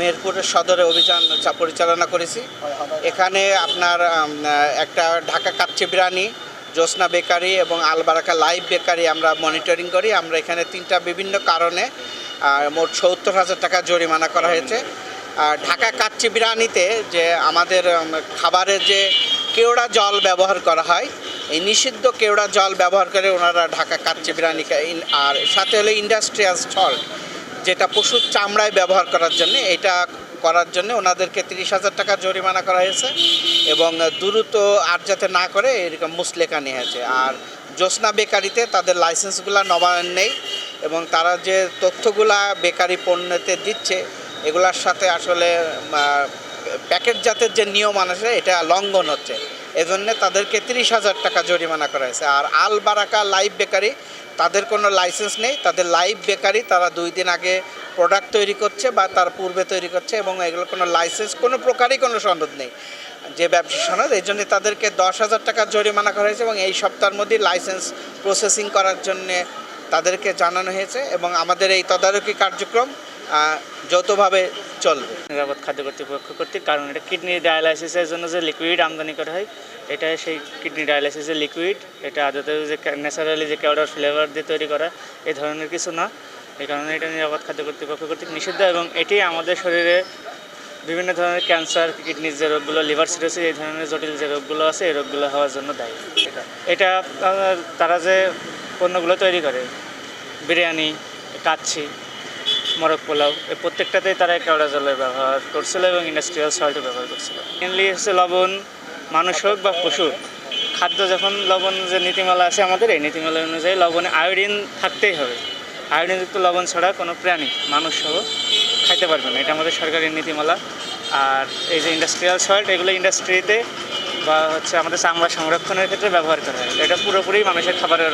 মেহেরপুরের সদরে অভিযান পরিচালনা করেছি। এখানে আপনার একটা ঢাকা কাচ্চি বিরিয়ানি, জ্যোৎস্না বেকারি এবং আলবারাকা লাইভ বেকারি আমরা মনিটরিং করি। আমরা এখানে তিনটা বিভিন্ন কারণে মোট ৭০,০০০ টাকা জরিমানা করা হয়েছে। ঢাকা কাচ্চি বিরিয়ানিতে যে আমাদের খাবারের যে কেওড়া জল ব্যবহার করা হয়, এই নিষিদ্ধ কেওড়া জল ব্যবহার করে ওনারা ঢাকা কাচ্চি বিরিয়ানি, আর সাথে হলো ইন্ডাস্ট্রিয়াল সল্ট, যেটা পশুর চামড়ায় ব্যবহার করার জন্য, এটা করার জন্য ওনাদেরকে ৩০,০০০ টাকা জরিমানা করা হয়েছে এবং দ্রুত আর যাতে না করে এরকম মুসলেকা নিয়ে হয়েছে। আর জ্যোৎস্না বেকারিতে তাদের লাইসেন্সগুলো নবায়ন নেই এবং তারা যে তথ্যগুলা বেকারি পণ্যতে দিচ্ছে এগুলার সাথে আসলে প্যাকেটজাতের যে নিয়ম আছে এটা লঙ্ঘন হচ্ছে, এজন্য তাদেরকে ৩০,০০০ টাকা জরিমানা করা হয়েছে। আর আল বারাকা লাইভ বেকারি, তাদের কোনো লাইসেন্স নেই, তাদের লাইভ বেকারি, তারা 2 দিন আগে প্রোডাক্ট তৈরি করছে বা তার পূর্বে তৈরি করছে এবং এগুলো কোনো লাইসেন্স কোনো প্রকারই কোনো সনদ নেই, যে ব্যবসা সনদ, এই জন্য তাদেরকে ১০,০০০ টাকা জরিমানা করা হয়েছে এবং এই সপ্তাহের মধ্যেই লাইসেন্স প্রসেসিং করার জন্যে তাদেরকে জানানো হয়েছে এবং আমাদের এই তদারকি কার্যক্রম যৌথভাবে চলবে নিরাপদ খাদ্য কর্তৃপক্ষ কর্তৃক। কারণ এটা কিডনি ডায়ালাইসিসের জন্য যে লিকুইড আমদানি করা হয়, এটা সেই কিডনি ডায়ালাইসিসের লিকুইড, এটা আদতে যে ন্যাচারালি যে কেওড়ার ফ্লেভার দিয়ে তৈরি করা এই ধরনের কিছু না। এই কারণে এটা নিরাপদ খাদ্য কর্তৃপক্ষ কর্তৃক নিষিদ্ধ এবং এটি আমাদের শরীরে বিভিন্ন ধরনের ক্যান্সার, কিডনির যে রোগগুলো, লিভার সিরোসিস, এই ধরনের জটিল যে রোগগুলো আছে এই রোগগুলো হওয়ার জন্য দায়ী। এটা তারা যে পণ্যগুলো তৈরি করে, বিরিয়ানি, কাচ্চি, মরক পোলাও, এই প্রত্যেকটাতেই তারা কেওড়া জলের ব্যবহার করছিল এবং ইন্ডাস্ট্রিয়াল সল্টের ব্যবহার করছিল। মেনলি হচ্ছে লবণ, মানুষ হোক বা পশুর খাদ্য, যখন লবণ যে নীতিমালা আছে আমাদের, এই নীতিমালা অনুযায়ী লবণে আয়োডিন থাকতেই হবে। আয়োডিনযুক্ত লবণ ছাড়া কোনো প্রাণী, মানুষ সহ খাইতে পারবে না, এটা আমাদের সরকারের নীতিমালা। আর এই যে ইন্ডাস্ট্রিয়াল সল্ট, এগুলো ইন্ডাস্ট্রিতে বা হচ্ছে আমাদের চামড়া সংরক্ষণের ক্ষেত্রে ব্যবহার করা হয়, এটা পুরোপুরি মানুষের খাবারের